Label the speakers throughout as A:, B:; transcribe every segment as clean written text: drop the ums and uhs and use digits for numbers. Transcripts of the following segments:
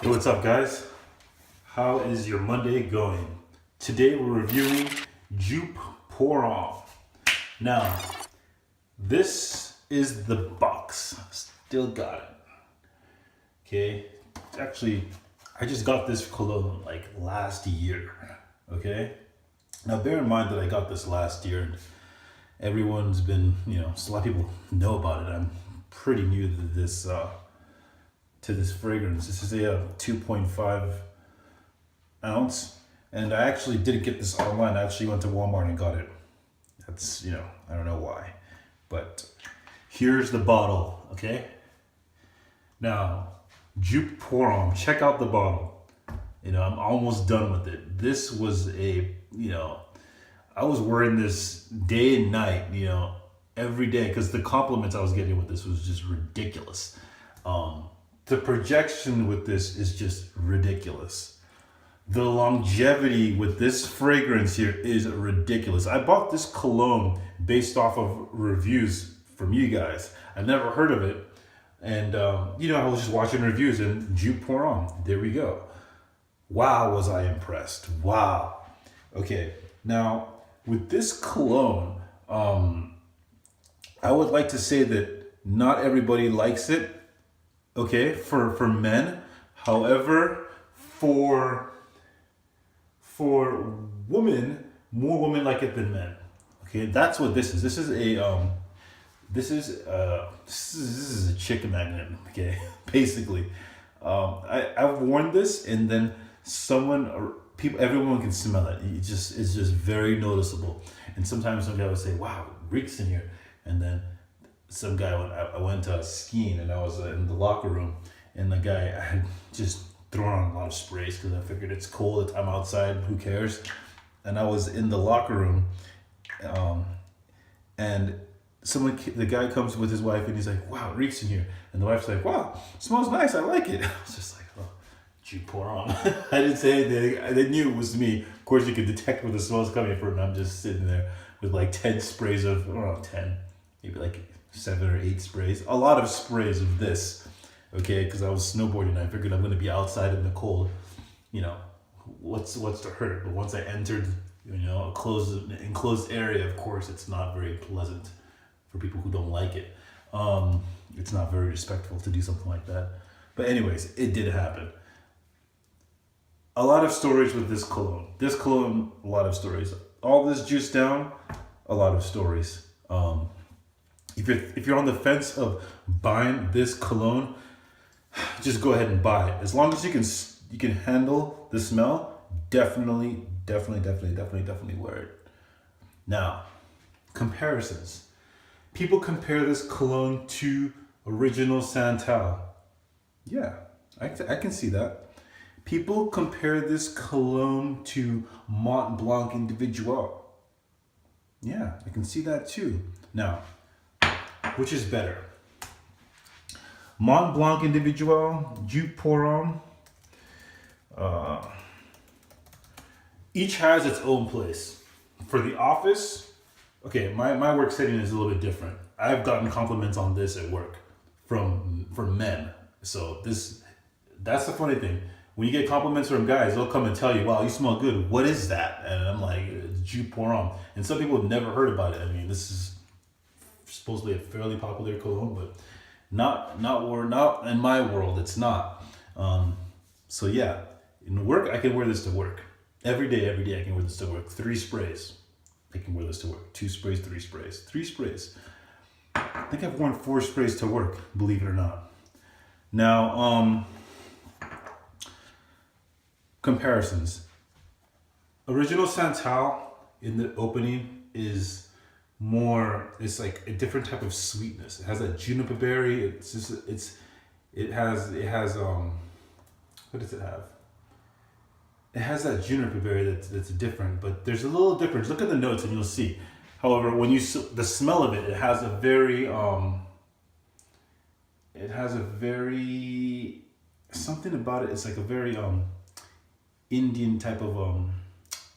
A: Hey, what's up, guys? How is your Monday going? Today we're reviewing Joop Pour HOMME. Now, this is the box. Still got it. Okay, actually, I just got this cologne like last year. Okay, now bear in mind that I got this last year, and everyone's been, so a lot of people know about it. I'm pretty new to this fragrance. This is a 2.5 ounce, and I actually didn't get this online. I actually went to Walmart and got it. That's, I don't know why, but here's the bottle. Okay, now Joop Pour HOMME, check out the bottle. I'm almost done with it. This was I was wearing this day and night, every day, because the compliments I was getting with this was just ridiculous. The projection with this is just ridiculous. The longevity with this fragrance here is ridiculous. I bought this cologne based off of reviews from you guys. I never heard of it. And, I was just watching reviews, and Joop Pour HOMME, there we go. Wow, was I impressed. Wow. Okay, now with this cologne, I would like to say that not everybody likes it. Okay, for men. However, for women, more women like it than men. Okay, that's what this is. This is a chicken magnet. Okay, basically, I've worn this, and then everyone can smell it. It's just very noticeable. And sometimes some guy would say, "Wow, it reeks in here," and then some guy, I went skiing, and I was in the locker room, and the guy, I had just thrown on a lot of sprays because I figured it's cold, I'm outside, who cares? And I was in the locker room, and the guy comes with his wife, and he's like, "Wow, it reeks in here." And the wife's like, "Wow, it smells nice, I like it." I was just like, "Oh, Joop Pour HOMME." I didn't say anything. They knew it was me. Of course, you could detect where the smell's coming from, and I'm just sitting there with like 10 sprays of, I don't know, 10, maybe like 7 or 8 sprays. A lot of sprays of this, okay, because I was snowboarding. I figured I'm going to be outside in the cold. What's to hurt? But once I entered, a enclosed area, of course, it's not very pleasant for people who don't like it. It's not very respectful to do something like that. But anyways, it did happen. A lot of stories with this cologne. This cologne, a lot of stories. All this juice down, a lot of stories. If you're on the fence of buying this cologne, just go ahead and buy it. As long as you can handle the smell, definitely wear it. Now, comparisons. People compare this cologne to Original Santal. Yeah, I can see that. People compare this cologne to Mont Blanc Individual. Yeah, I can see that too. Now, which is better? Mont Blanc Individual, Joop Pour HOMME. Each has its own place. For the office, okay, my work setting is a little bit different. I've gotten compliments on this at work from men. So that's the funny thing. When you get compliments from guys, they'll come and tell you, "Wow, you smell good. What is that?" And I'm like, "It's Joop Pour HOMME." And some people have never heard about it. I mean, this is supposedly a fairly popular cologne, but not in my world. It's not. So yeah, in work, I can wear this to work every day. I can wear this to work. 3 sprays. I can wear this to work. 2 sprays, 3 sprays, 3 sprays. I think I've worn 4 sprays to work, believe it or not. Now, comparisons. Original Santal in the opening is it's like a different type of sweetness. It has that juniper berry. It has what does it have? It has that juniper berry that's different, but there's a little difference. Look at the notes and you'll see. However, when the smell of it, it has a very something about it. It's like a very Indian type of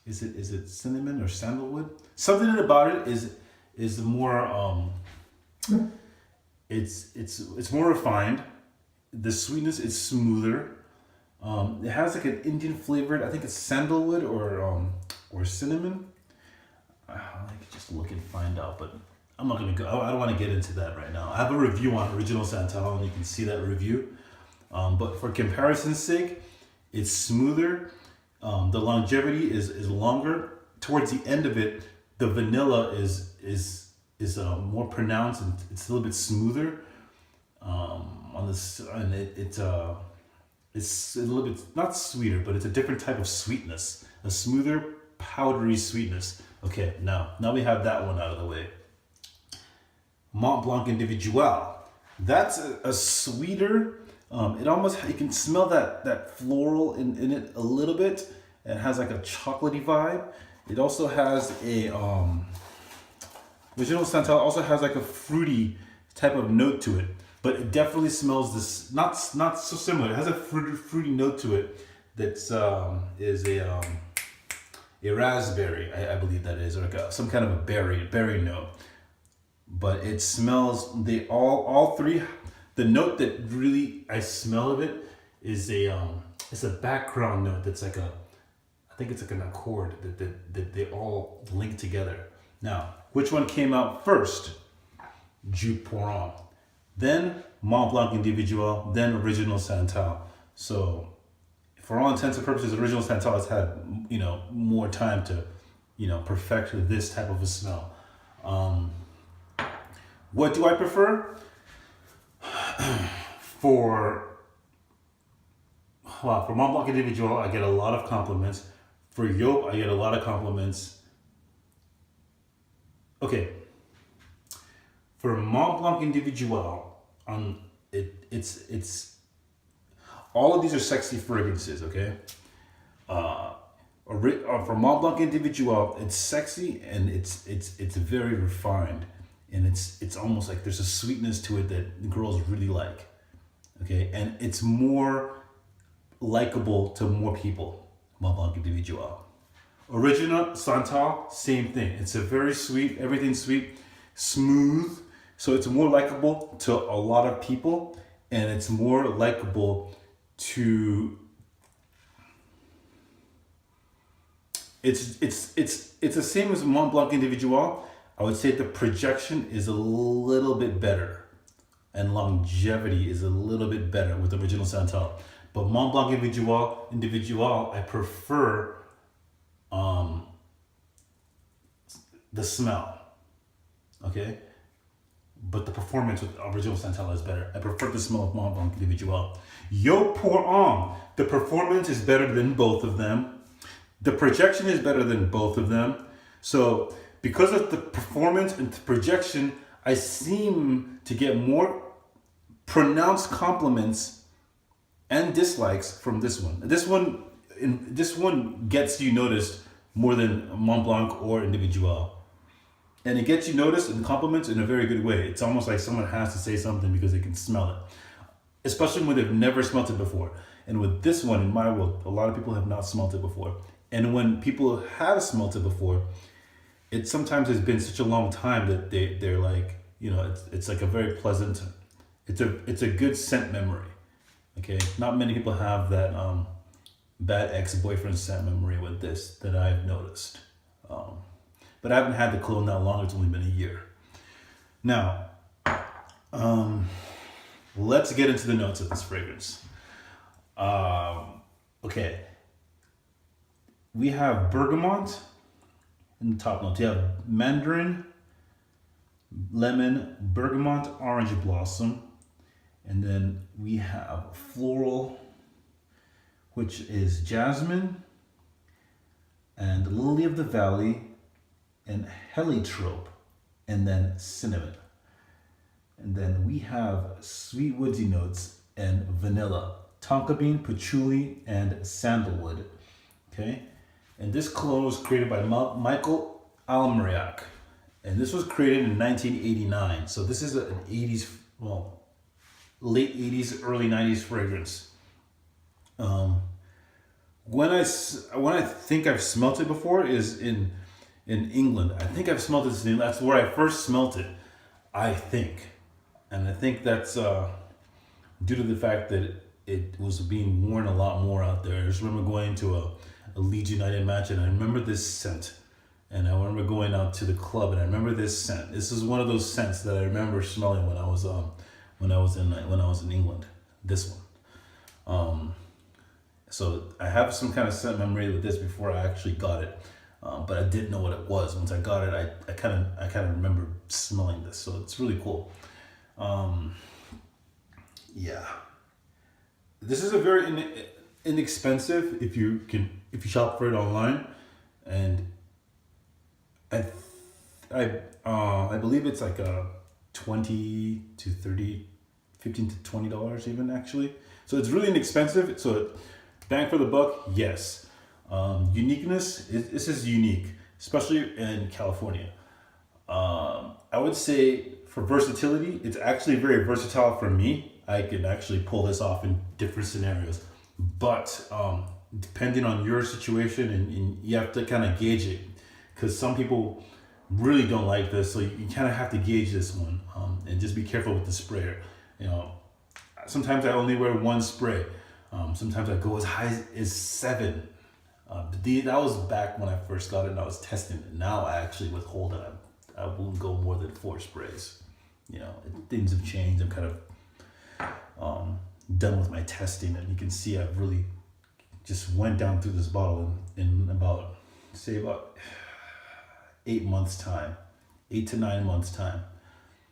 A: is it cinnamon or sandalwood? Something about it is more it's more refined. The sweetness is smoother. It has like an Indian flavored, I think it's sandalwood or cinnamon. I could just look and find out, but I'm not gonna go. I don't want to get into that right now. I have a review on Original Santal, and you can see that review. But for comparison's sake, it's smoother. The longevity is longer. Towards the end of it, the vanilla is more pronounced, and it's a little bit smoother. On this, and it's a little bit not sweeter, but it's a different type of sweetness, a smoother, powdery sweetness. Okay, now we have that one out of the way. Mont Blanc Individual. That's a sweeter. It almost, you can smell that floral in it a little bit. It has like a chocolatey vibe. It also has a Original Santal also has like a fruity type of note to it, but it definitely smells this not so similar. It has a fruity note to it that's is a raspberry, I believe that is, or like some kind of a berry note. But it smells, they all three, the note that really I smell of it is it's a background note that's like I think it's like an accord that they all link together. Now, which one came out first? Joop Pour HOMME. Then Mont Blanc Individual, then Original Santal. So for all intents and purposes, Original Santal has had, more time to, perfect this type of a smell. What do I prefer? For Mont Blanc Individual, I get a lot of compliments. For Joop, I get a lot of compliments. Okay. For Mont Blanc Individual, it's all of these are sexy fragrances. Okay. For Mont Blanc Individual, it's sexy and it's very refined. And it's almost like there's a sweetness to it that girls really like, okay? And it's more likable to more people, Mont Blanc Individual. Original Santal, same thing. It's a very sweet, everything's sweet, smooth. So it's more likable to a lot of people, and it's more likable to, it's the same as Mont Blanc Individual. I would say the projection is a little bit better and longevity is a little bit better with Original Santal. But Mont Blanc Individual, I prefer the smell, okay? But the performance with Original Santal is better. I prefer the smell of Mont Blanc Individual. Joop Pour HOMME, the performance is better than both of them. The projection is better than both of them. So, because of the performance and the projection, I seem to get more pronounced compliments and dislikes from this one. This one gets you noticed more than Mont Blanc or Individual. And it gets you noticed and compliments in a very good way. It's almost like someone has to say something because they can smell it. Especially when they've never smelt it before. And with this one, in my world, a lot of people have not smelt it before. And when people have smelt it before, it sometimes has been such a long time that they're like, it's like a very pleasant, it's a good scent memory. Okay, not many people have that bad ex-boyfriend scent memory with this that I've noticed. But I haven't had the cologne that long, it's only been a year. Now, let's get into the notes of this fragrance. Okay, we have bergamot. In the top notes, you have mandarin, lemon, bergamot, orange blossom, and then we have floral, which is jasmine, and lily of the valley, and heliotrope, and then cinnamon. And then we have sweet woodsy notes and vanilla, tonka bean, patchouli, and sandalwood. Okay. And this cologne was created by Michael Almeriak. And this was created in 1989. So this is an 80s, late 80s, early 90s fragrance. When I think I've smelt it before is in England. I think I've smelt it in, that's where I first smelt it, I think. And I think that's due to the fact that it was being worn a lot more out there. I just remember going to a Leeds United match, and I remember this scent. And I remember going out to the club, and I remember this scent. This is one of those scents that I remember smelling when I was in England. This one. So I have some kind of scent memory with this before I actually got it, but I didn't know what it was. Once I got it, I kind of remember smelling this. So it's really cool. Yeah. This is a very inexpensive if you shop for it online, and I believe it's like $20 to $30, $15 to $20 even actually. So it's really inexpensive. So bang for the buck, yes. Uniqueness, this is unique, especially in California. I would say for versatility, it's actually very versatile for me. I can actually pull this off in different scenarios, but depending on your situation, and you have to kind of gauge it, because some people really don't like this, so you kind of have to gauge this one, and just be careful with the sprayer. You know, sometimes I only wear one spray. Sometimes I go as high as 7. That was back when I first got it and I was testing it. Now I actually withhold it. I won't go more than 4 sprays. You know, things have changed. I'm kind of done with my testing, and you can see I've really just went down through this bottle in about 8 months time, 8 to 9 months time.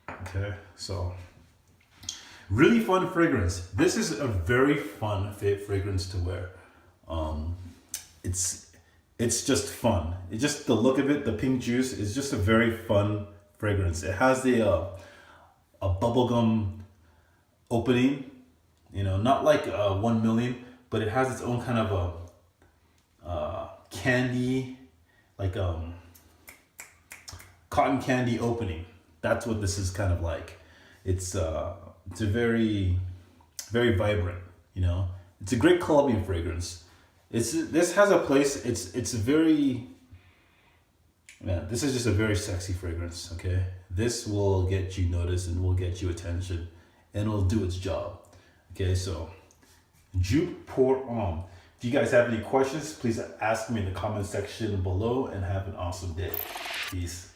A: Okay, so really fun fragrance. This is a very fun fragrance to wear. It's just fun. It's just the look of it. The pink juice is just a very fun fragrance. It has a bubblegum opening, you know, not like 1 million, but it has its own kind of a candy, like cotton candy opening. That's what this is kind of like. It's a very, very vibrant, you know. It's a great Colombian fragrance. This has a place. It's a very, man, this is just a very sexy fragrance, okay? This will get you noticed and will get you attention, and it'll do its job. Okay, so Joop Pour HOMME. If you guys have any questions, please ask me in the comment section below, and have an awesome day. Peace.